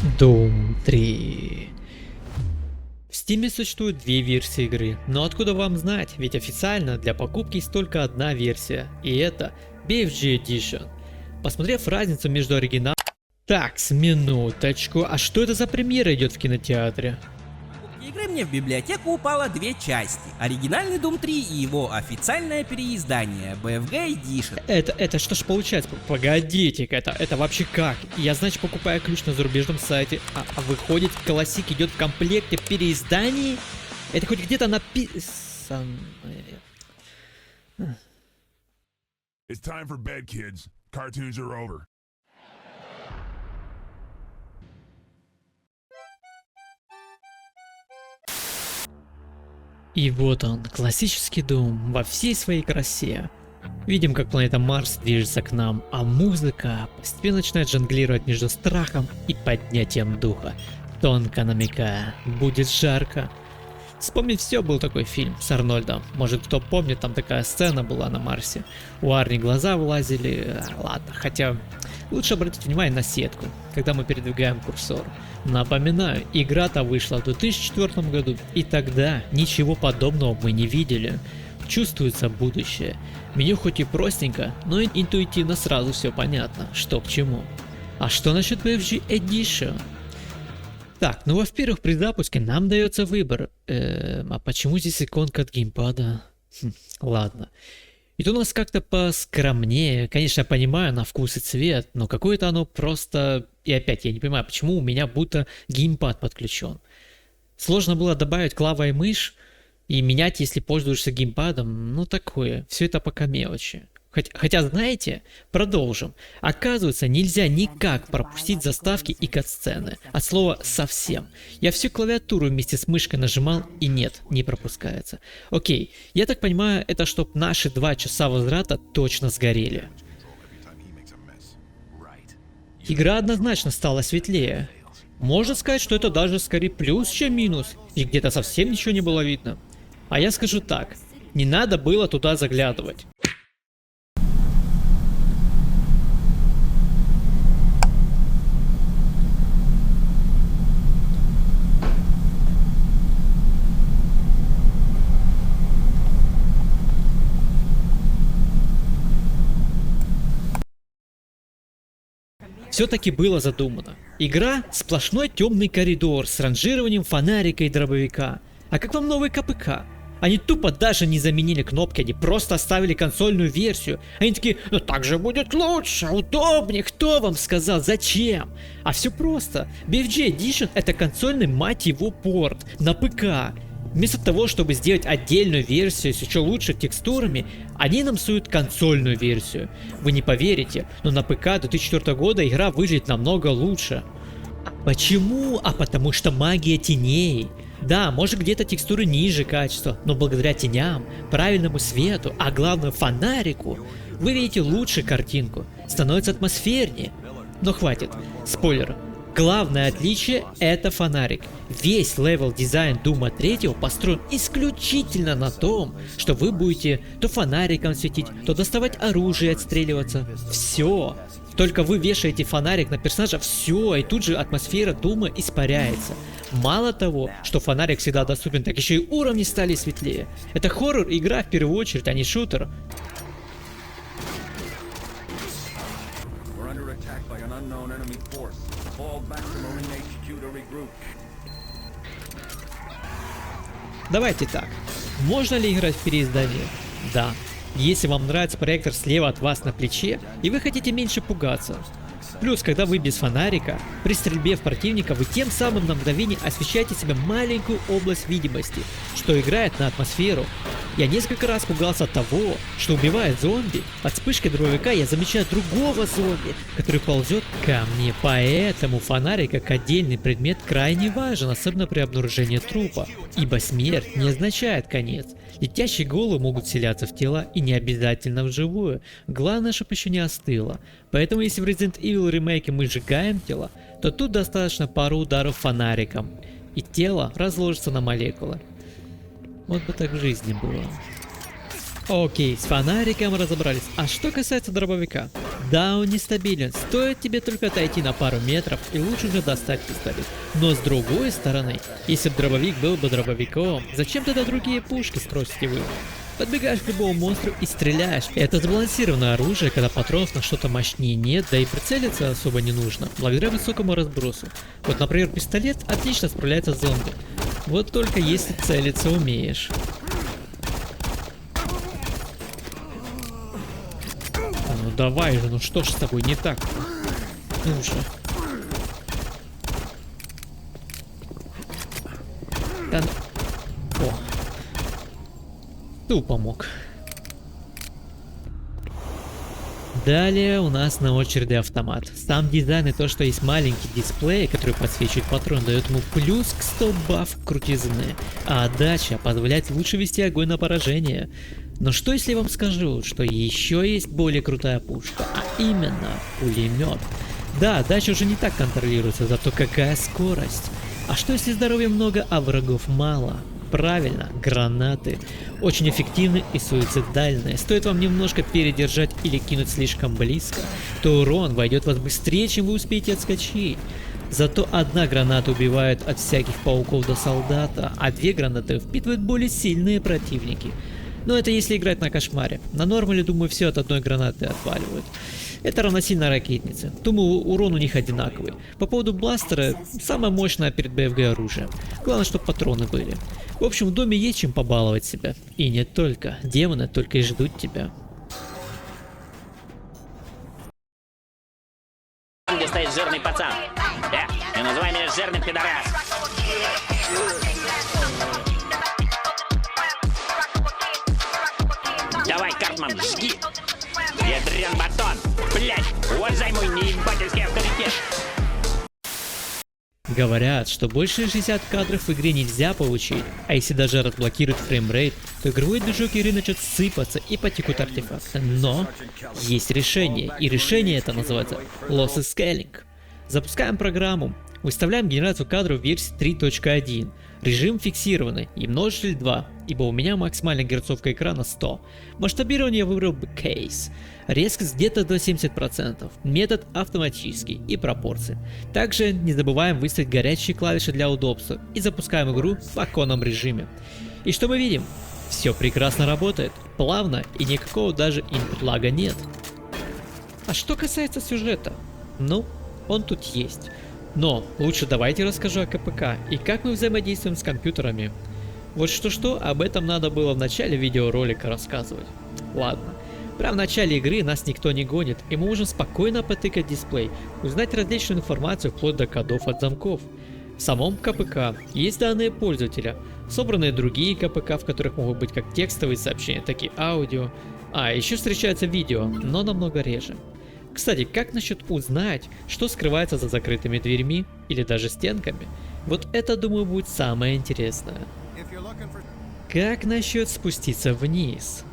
Doom 3. В Steam существует две версии игры, но откуда вам знать, ведь официально для покупки есть только одна версия, и это BFG Edition. Посмотрев разницу между оригиналом... Так, с минуточку, а что это за премьера идет в кинотеатре? Игры мне в библиотеку упало две части. Оригинальный Doom 3 и его официальное переиздание BFG Edition. Это что ж получается? Погодите-ка, это вообще как? Я, значит, покупаю ключ на зарубежном сайте, а выходит, классик идет в комплекте переизданий? Это хоть где-то написано... It's time for bed, kids. Cartoons are over. И вот он, классический Doom во всей своей красе. Видим, как планета Марс движется к нам, а музыка постепенно начинает жонглировать между страхом и поднятием духа, тонко намекая: будет жарко. Вспомнить все, был такой фильм с Арнольдом. Может, кто помнит, там такая сцена была на Марсе. У Арни глаза вылазили. Ладно, хотя лучше обратить внимание на сетку, когда мы передвигаем курсор. Напоминаю, игра-то вышла в 2004 году, и тогда ничего подобного мы не видели. Чувствуется будущее. Меню хоть и простенько, но интуитивно сразу все понятно, что к чему. А что насчет BFG Edition? Так, ну во-первых, при запуске нам дается выбор. А почему здесь иконка от геймпада? Ладно. И тут у нас как-то поскромнее. Конечно, я понимаю, на вкус и цвет, но какое-то оно просто... И опять, я не понимаю, почему у меня будто геймпад подключен. Сложно было добавить клава и мышь и менять, если пользуешься геймпадом. Ну такое, все это пока мелочи. Хотя, знаете, продолжим. Оказывается, нельзя никак пропустить заставки и катсцены. От слова совсем. Я всю клавиатуру вместе с мышкой нажимал, и нет, не пропускается. Окей, я так понимаю, это чтоб наши 2 часа возврата точно сгорели. Игра однозначно стала светлее. Можно сказать, что это даже скорее плюс, чем минус. И где-то совсем ничего не было видно. А я скажу так, не надо было туда заглядывать. Все-таки было задумано. Игра — сплошной темный коридор с ранжированием фонарика и дробовика. А как вам новый КПК? Они тупо даже не заменили кнопки, они просто оставили консольную версию. Они такие: ну так же будет лучше, удобнее, кто вам сказал, зачем? А все просто. BFG Edition — это консольный, мать его, порт на ПК. Вместо того, чтобы сделать отдельную версию с еще лучше текстурами, они нам суют консольную версию. Вы не поверите, но на ПК 2004 года игра выглядит намного лучше. Почему? А потому что магия теней. Да, может где-то текстуры ниже качества, но благодаря теням, правильному свету, а главное фонарику, вы видите лучше картинку, становится атмосфернее. Но хватит, спойлер. Главное отличие — это фонарик. Весь левел дизайн Doom 3 построен исключительно на том, что вы будете то фонариком светить, то доставать оружие и отстреливаться. Все. Только вы вешаете фонарик на персонажа, все, и тут же атмосфера Дума испаряется. Мало того, что фонарик всегда доступен, так еще и уровни стали светлее. Это хоррор-игра в первую очередь, а не шутер. Давайте так. Можно ли играть в переиздание? Да. Если вам нравится проектор слева от вас на плече, и вы хотите меньше пугаться. Плюс, когда вы без фонарика, при стрельбе в противника, вы тем самым на мгновение освещаете себе маленькую область видимости, что играет на атмосферу. Я несколько раз пугался от того, что убивает зомби, от вспышки дробовика я замечаю другого зомби, который ползет ко мне. Поэтому фонарик как отдельный предмет крайне важен, особенно при обнаружении трупа, ибо смерть не означает конец. Летящие головы могут вселяться в тела и не обязательно вживую, главное, чтобы еще не остыло. Поэтому если в Resident Evil ремейке мы сжигаем тело, то тут достаточно пару ударов фонариком, и тело разложится на молекулы. Вот бы так в жизни было. Окей, с фонариком разобрались. А что касается дробовика? Да, он нестабилен, стоит тебе только отойти на пару метров и лучше уже достать пистолет. Но с другой стороны, если бы дробовик был бы дробовиком, зачем тогда другие пушки, спросите вы? Подбегаешь к любому монстру и стреляешь. Это сбалансированное оружие, когда патронов на что-то мощнее нет, да и прицелиться особо не нужно, благодаря высокому разбросу. Вот, например, пистолет отлично справляется с зомби. Вот только если целиться умеешь. Ну давай же, ну что ж с тобой не так? Ну же. Да ну... О. Ту помог. Далее у нас на очереди автомат. Сам дизайн и то, что есть маленький дисплей, который подсвечивает патрон, дает ему плюс к 100 баф крутизны, а отдача позволяет лучше вести огонь на поражение. Но что если я вам скажу, что еще есть более крутая пушка, а именно пулемет? Да, отдача уже не так контролируется, зато какая скорость. А что если здоровья много, а врагов мало? Правильно, гранаты. Очень эффективны и суицидальные. Стоит вам немножко передержать или кинуть слишком близко, то урон войдет в вас быстрее, чем вы успеете отскочить. Зато одна граната убивает от всяких пауков до солдата, а две гранаты впитывают более сильные противники. Но это если играть на кошмаре. На нормале, думаю, все от одной гранаты отваливают. Это равносильно ракетнице. Думаю, урон у них одинаковый. По поводу бластера, самое мощное перед BFG оружие. Главное, чтобы патроны были. В общем, в доме есть чем побаловать себя. И не только. Демоны только и ждут тебя. Где стоит жирный пацан? Не называй меня жирным, пидорас! Давай, Картман, жги! Ядрен батон! Блять! Уважай мой неебательский авторитет! Говорят, что больше 60 кадров в игре нельзя получить, а если даже разблокировать фреймрейт, то игровой движок игры начнет сыпаться и потекут артефакты. Но есть решение, и решение это называется Lossy Scaling. Запускаем программу, выставляем генерацию кадров в версии 3.1, режим фиксированный и множитель 2, ибо у меня максимальная герцовка экрана 100. Масштабирование я выбрал бы Case. Резкость где-то до 70%, метод автоматический и пропорции. Также не забываем выставить горячие клавиши для удобства и запускаем игру в оконном режиме. И что мы видим? Все прекрасно работает, плавно и никакого даже input лага нет. А что касается сюжета, ну, он тут есть. Но лучше давайте расскажу о КПК и как мы взаимодействуем с компьютерами. Вот что-что, об этом надо было в начале видеоролика рассказывать. Ладно. Прямо в начале игры нас никто не гонит, и мы можем спокойно потыкать дисплей, узнать различную информацию вплоть до кодов от замков. В самом КПК есть данные пользователя, собранные другие КПК, в которых могут быть как текстовые сообщения, так и аудио. А еще встречается видео, но намного реже. Кстати, как насчет узнать, что скрывается за закрытыми дверьми или даже стенками? Вот это, думаю, будет самое интересное. Как насчет спуститься вниз?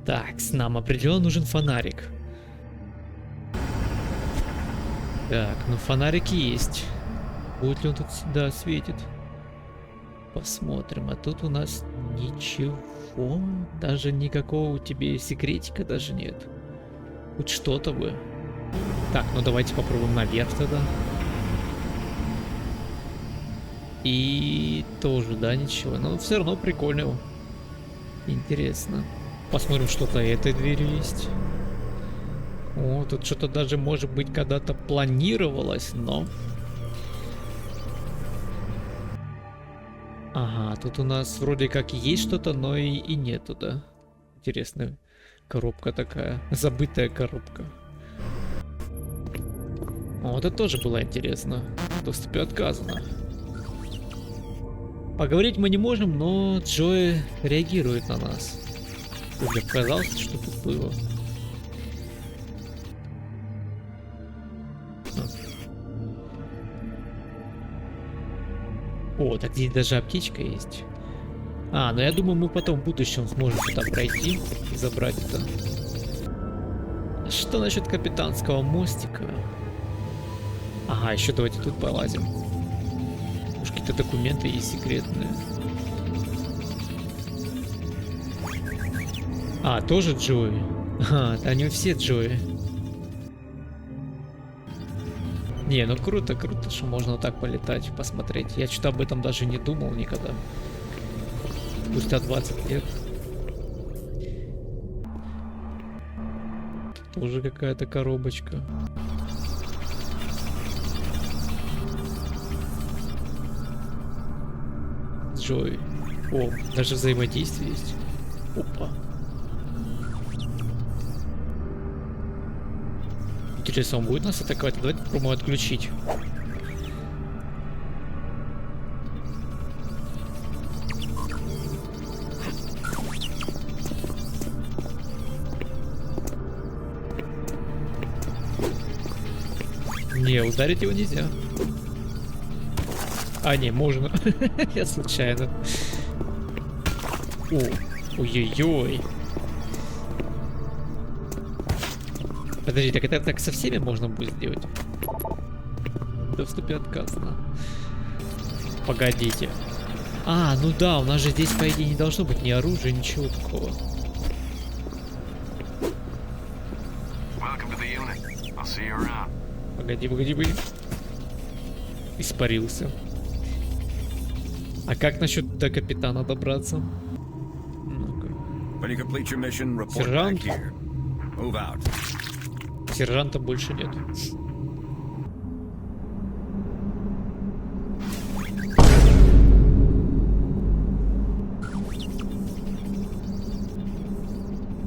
Так, нам определенно нужен фонарик. Так, ну фонарик есть. Будет ли он тут всегда светит? Посмотрим, а тут у нас ничего. Даже никакого у тебя секретика даже нет. Хоть что-то бы. Так, ну давайте попробуем наверх тогда. И тоже, да, ничего. Но все равно прикольно. Интересно. Посмотрим, что за этой дверью есть. О, тут что-то даже, может быть, когда-то планировалось, но... Ага, тут у нас вроде как есть что-то, но и нету, да? Интересная коробка такая. Забытая коробка. О, это тоже было интересно. В доступе отказано. Поговорить мы не можем, но Джои реагирует на нас. Мне показалось, что тут было. О, так здесь даже аптечка есть. А, ну я думаю, мы потом в будущем сможем сюда пройти и забрать это. Что насчет капитанского мостика? Ага, еще давайте тут полазим. Может, какие-то документы есть секретные. А, тоже Джои. А, они все Джои. Не, ну круто, круто, что можно вот так полетать, посмотреть. Я что-то об этом даже не думал никогда. Спустя 20 лет. Тоже какая-то коробочка. Джой. О, даже взаимодействие есть. Опа. Интересно, он будет нас атаковать? Давайте попробуем отключить. Не, ударить его нельзя. А, не, можно. Я случайно. О, ой-ой-ой. Подожди, так это так со всеми можно будет сделать? В доступе отказано. Погодите. А, ну да, у нас же здесь, по идее, не должно быть ни оружия, ничего такого. Погоди, погоди, погоди. Испарился. А как насчет до капитана добраться? Ну-ка. Сержант? Сержанта больше нет.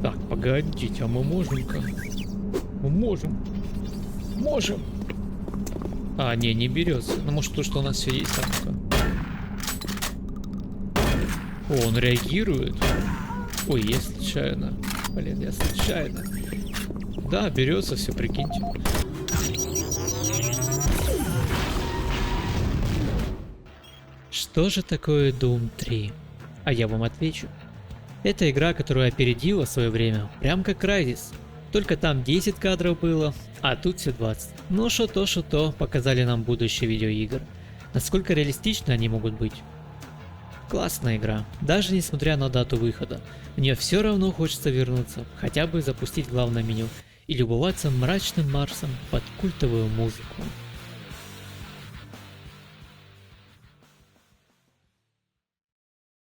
Так, погодите, а мы можем-ка? Мы можем. Можем. А, не берется. Ну, может, то, что у нас все есть, там. О, он реагирует. Ой, я случайно. Блин, я случайно. Да, берется все, прикиньте. Что же такое Doom 3? А я вам отвечу. Это игра, которая опередила свое время, прям как Crysis. Только там 10 кадров было, а тут все 20. Но что-то показали нам будущее видеоигр. Насколько реалистичны они могут быть. Классная игра, даже несмотря на дату выхода. Мне все равно хочется вернуться, хотя бы запустить главное меню и любоваться мрачным Марсом под культовую музыку.